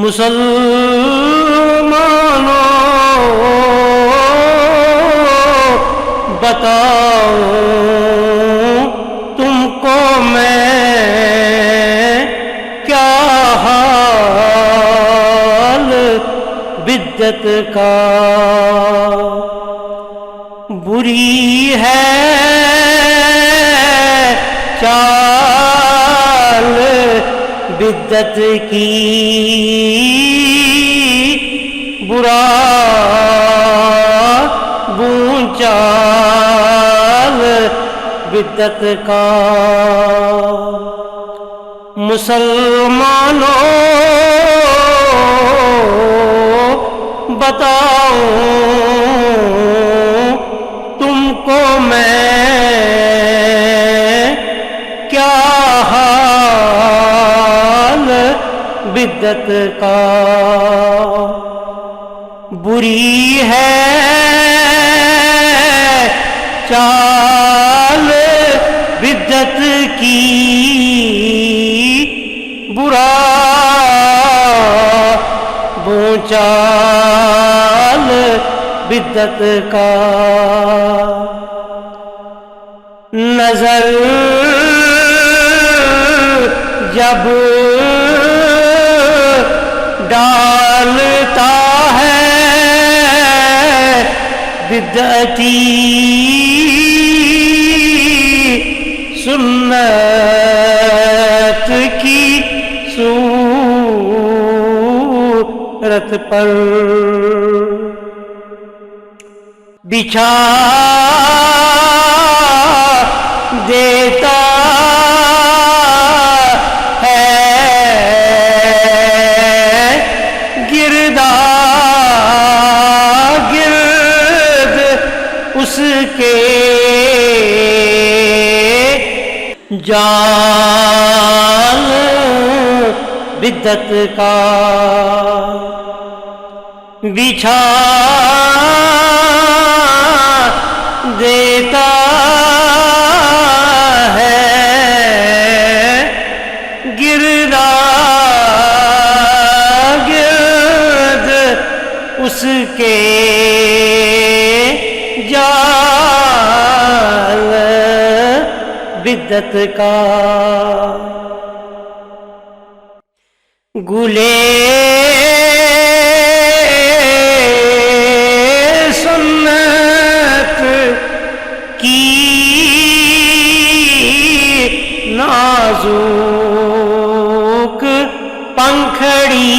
مسلمانوں بتاؤں تم کو میں کیا حال بدعت کا، بری ہے چال بدعت کی، برا بونچال بدعت کا۔ مسلمانوں بتاؤں تم کو میں کیا حال بدعت کا، بری ہے چال بدعت کی، برا بونچال بدعت کا۔ نظر جب ڈالتا ہے بدعتی سنت کی صورت پر، بچھا دیتا ہے گرد اس کے جال بدعت کا، بچھا دیتا ہے گرد اس کے جال بدعت کا۔ گلے سنت کی نازک پنکھڑی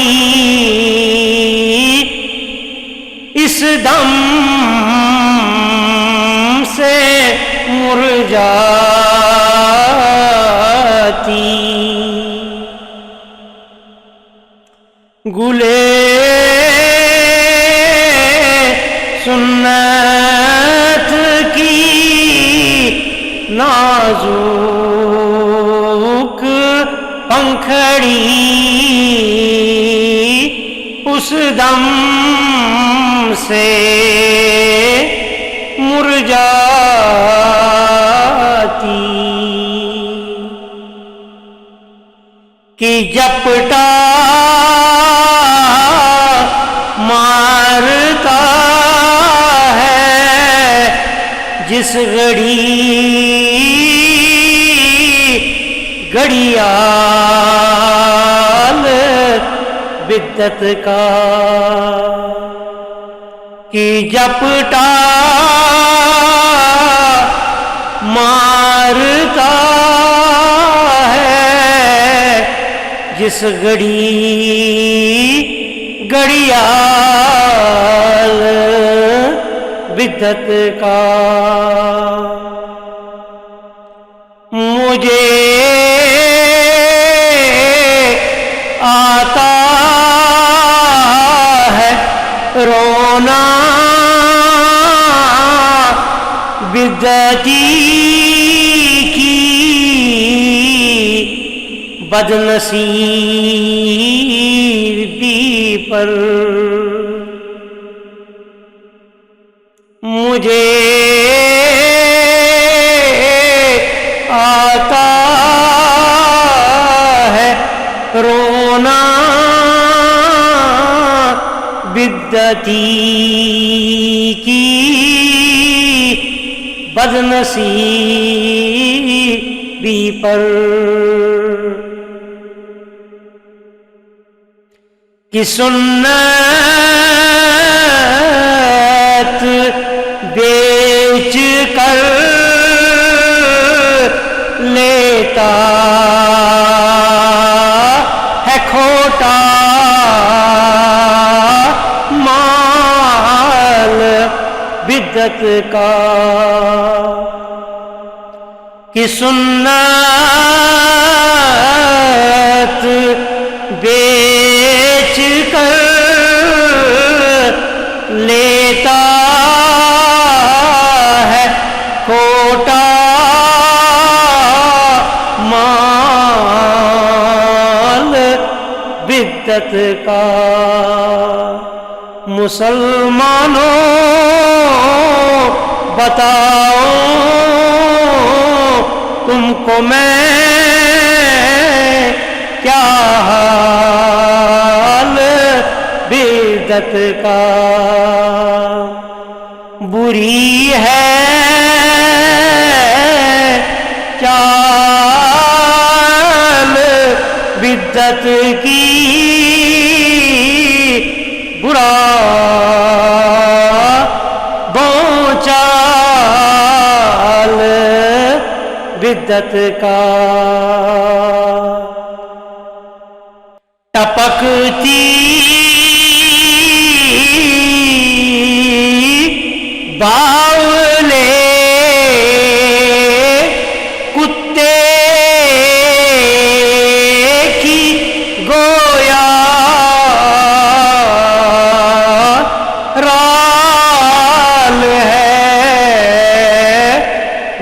اس دم سے مرجھاتی، گلے سنت کی نازک پنکھڑی اس دم سے مرجھاتی، کہ جپٹا مارتا ہے جس گھڑیال بدعت کا، کہ جپٹا مارتا ہے جس گھڑیال بدعت کا۔ مجھے آتا ہے رونا بدعتی کی بدنصیبی پر، مجھے آتا ہے رونا بدعتی کی بدنصیبی پر کہ سنت بیچ کر لیتا ہے کھوٹا مال بدعت کا کہ سنت بیچ کر لیتا ہے کھوٹا مال بدعت کا مسلمانوں بتاؤ تم کو میں کیا حال بدعت کا بری ہے چال بدعت کی برا بونچال بدعت کا ٹپکتی باولے کتے کی گویا رال ہے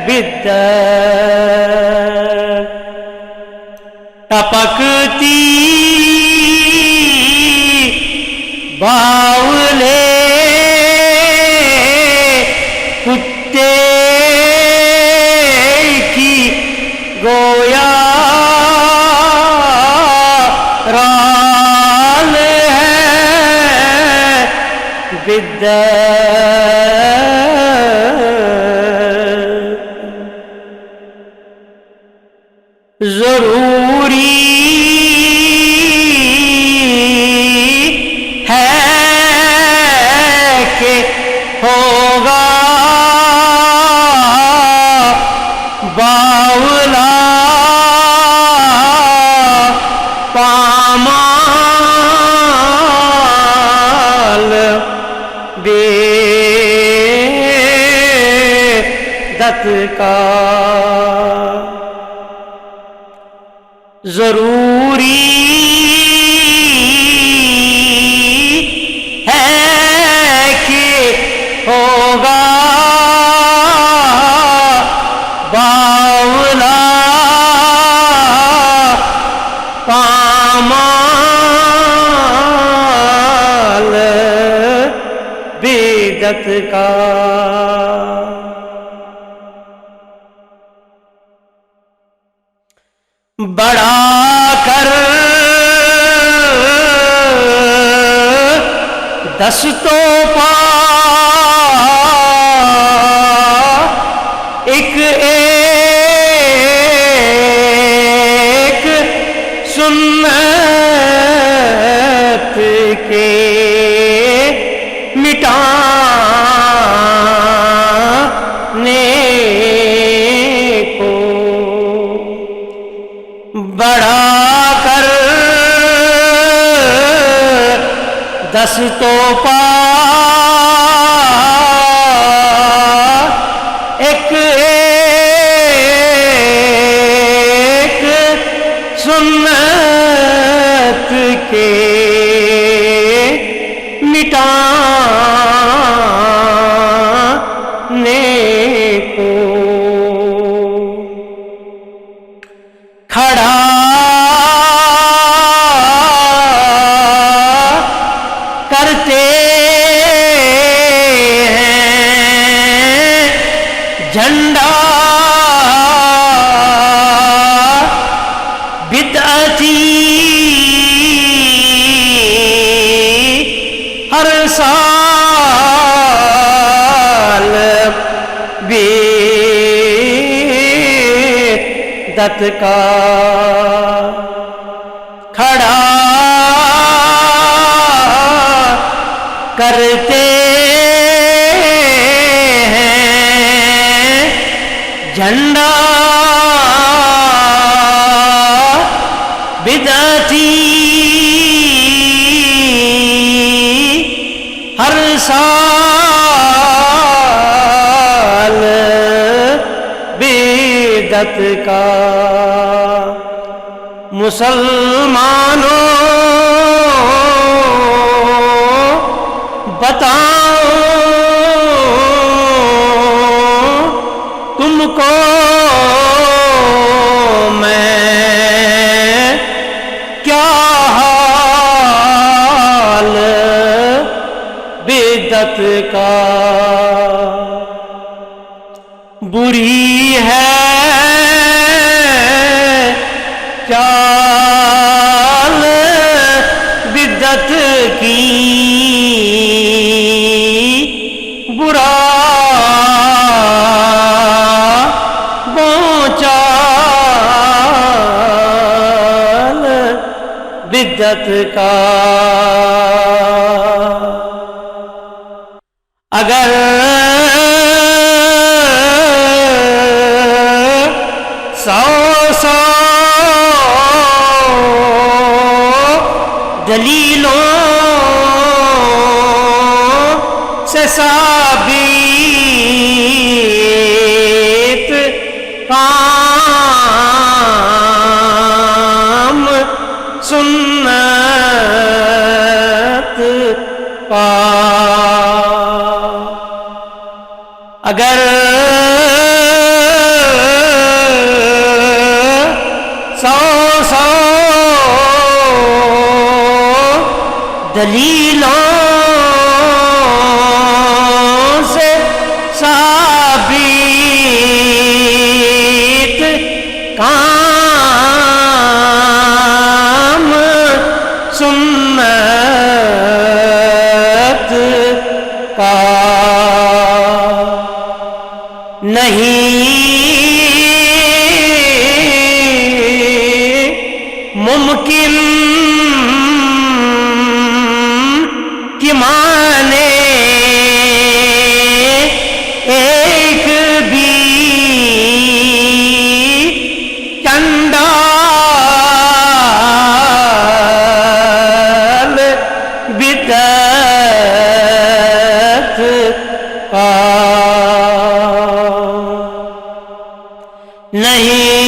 بدعت ٹپکتی باولے کتے کی گویا رال ہے بدعت ضروری ہے کہ ہوگا باولا پامال بدعت کا ضروری ہے کہ ہوگا باولا پامال بدعت کا بڑھا کر دستوں پا ایک ایک سنت کے مٹانے کو بڑھا کر دستوں پا ایک ایک سنت کے مٹانے کو کھڑا کرتے ہیں جھنڈا بدعتی ہر سال بدعت کا کھڑا کرتے ہیں جھنڈا بدعتی ہر سال بدعت کا مسلمانوں بتاؤ تم کو میں کیا حال بدعت کا بری ہے چال بدعت کی برا بونچال بدعت کا اگر سو دلیلوں سے ثابت کام سنت پا اگر سو دلیلوں سے ثابت کام سنت کا نہیں ممکن کہ مانے ایک بھی چنڈال بدعت کا نہیں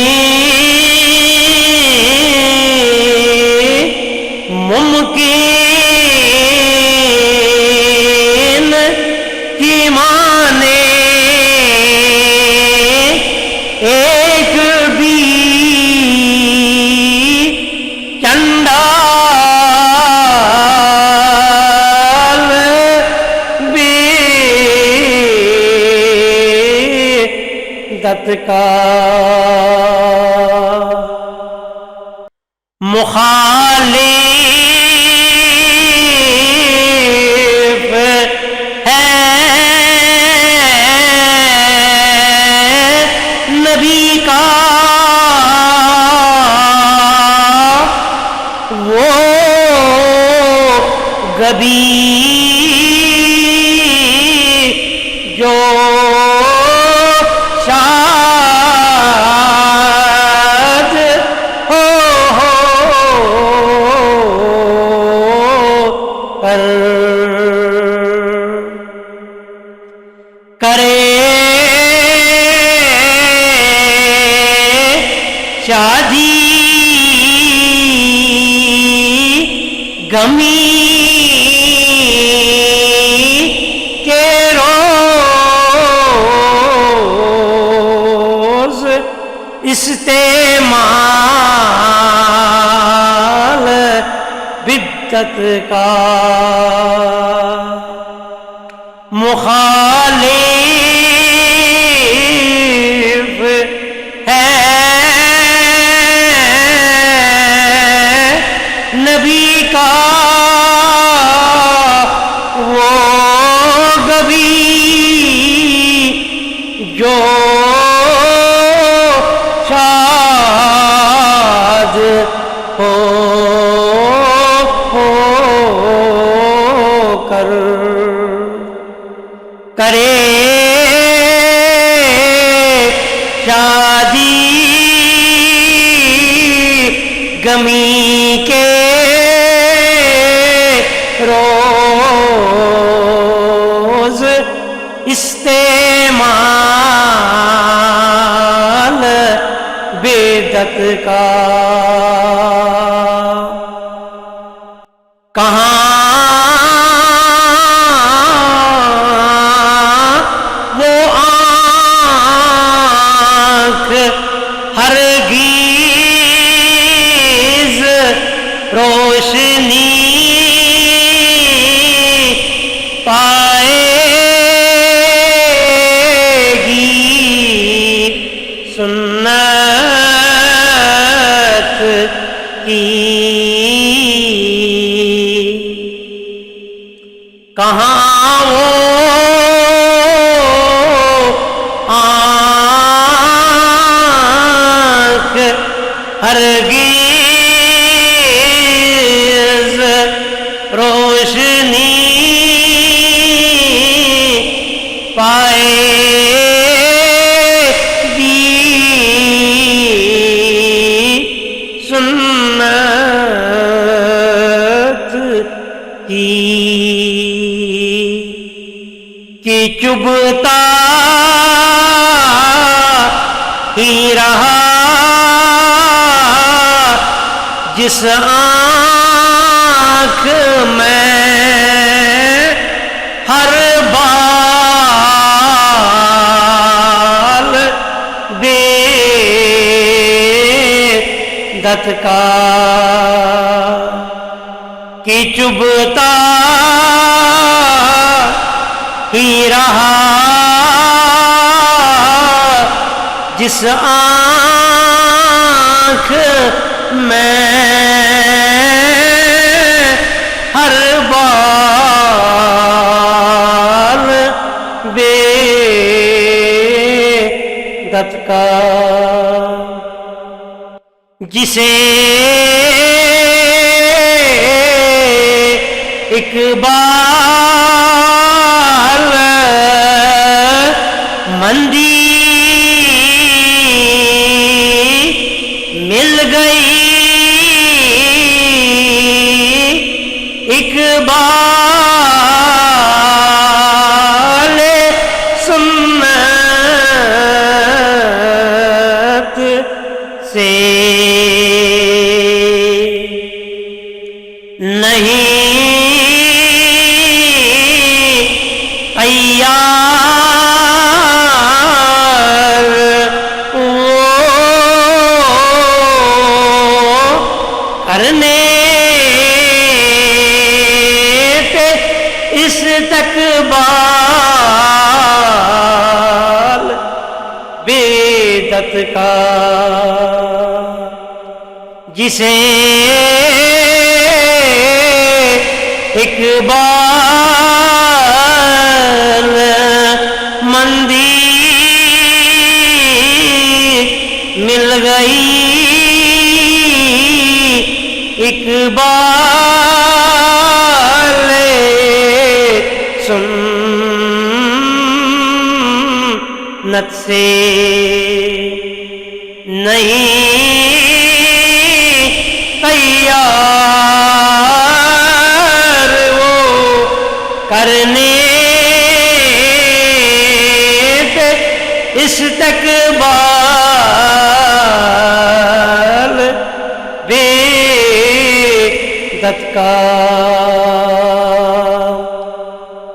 ممکن کہ مانے ایک بھی چنڈال بدعت کا مخالف ہے نبی کا وہ غبی جو شاد ہو پر کرے شادی غمی کے روز استعمال بدعت کا مخالف ہے نبی کا وہ غبی جو شاد روز استعمال بدعت کا کہاں وہ آنکھ ہرگز روشنی پائے گی سنت کی کہاں وہ آنکھ ہرگز روشنی پائے گی سنت کی کہ چبھتا ہی رہا جس آنکھ میں ہر بال بدعت کا کہ چبھتا ہی رہا جس آنکھ میں ہر بال بدعت کا جسے اقبال مندی مل گئی اقبال سنت سے نہیں تیار وہ کرنے پہ استقبال بدعت کا جسے اقبال مندی مل گئی اقبال سنت سے نہیں تیار وہ کرنے پہ استقبال بدعت کا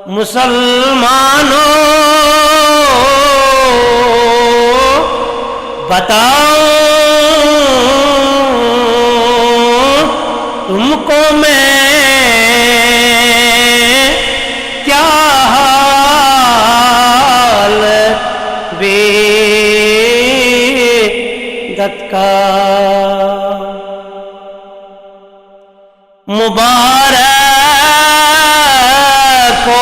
مسلمانوں بتاؤ تم کو میں کیا حال بدعت کا مبارک ہو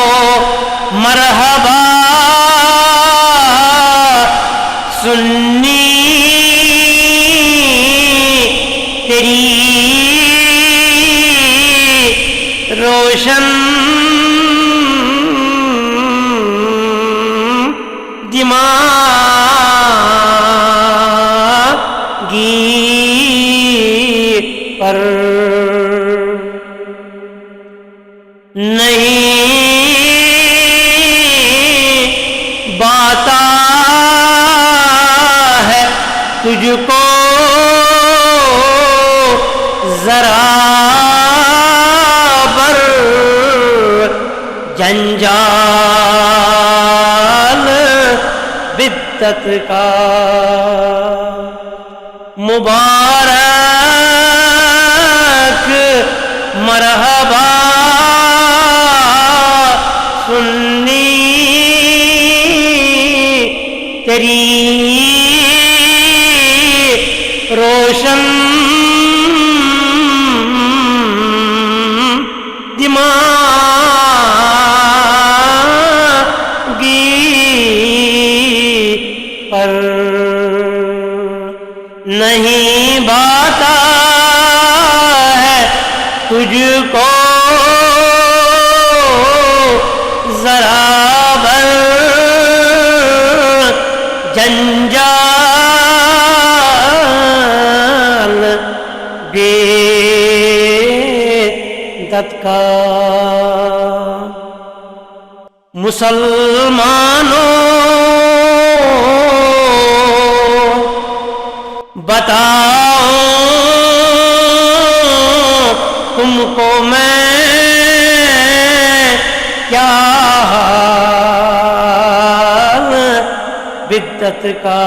مرحبا سنی تیری روشن دماغی پر نہیں باتا ہے تجھ کو ذرا بر جنجال بدت کا مبارک مرحبا سنی تیری روشن دماغی پر نہیں باتا ہے تجھ کو ذرا بر جنجال بدت کا مسلمانوں بتاؤ تم کو میں کیا حال بدت کا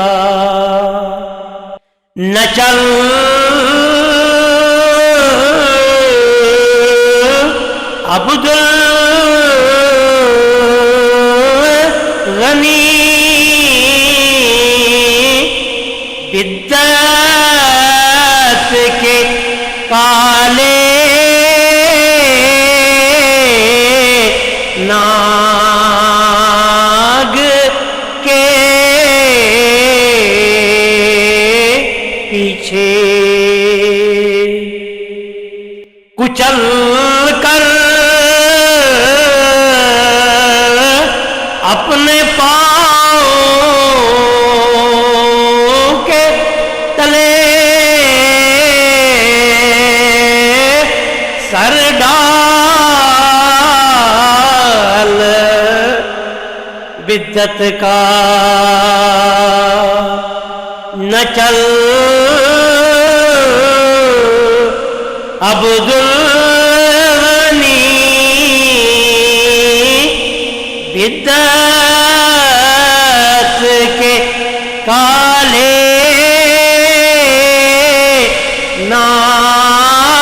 نہ چل عبدالغنی بدت کے کالے ناگ کے پیچھے کچل کر اپنے پاؤں کے تلے سر ڈال بدت کا نہ چل عبدالغنی بدت کے کالے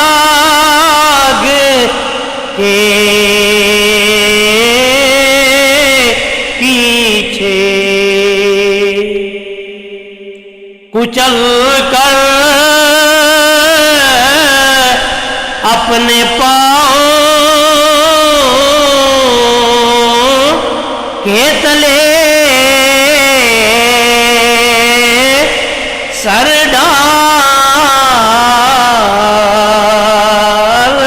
ناگ کے پیچھے کچل کر اپنے پاؤں کے تلے سر ڈال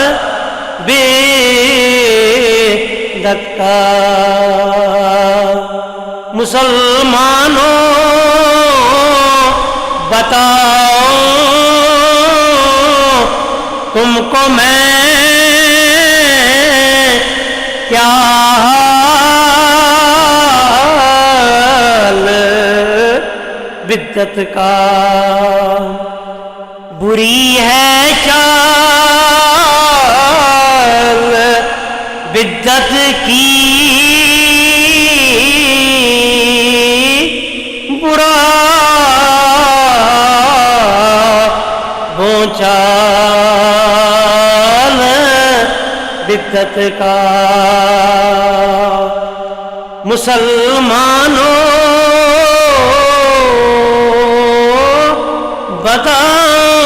بدت کا مسلمانوں بتاؤ تم کو میں کیا حال بدت کا بری ہے چال بدت کی برا چال بدت کا مسلمانوں بتاؤ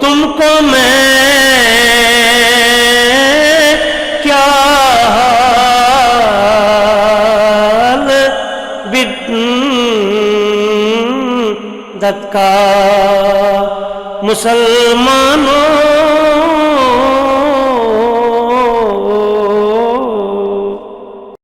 تم کو میں کیا حال بدت کا مسلمانوں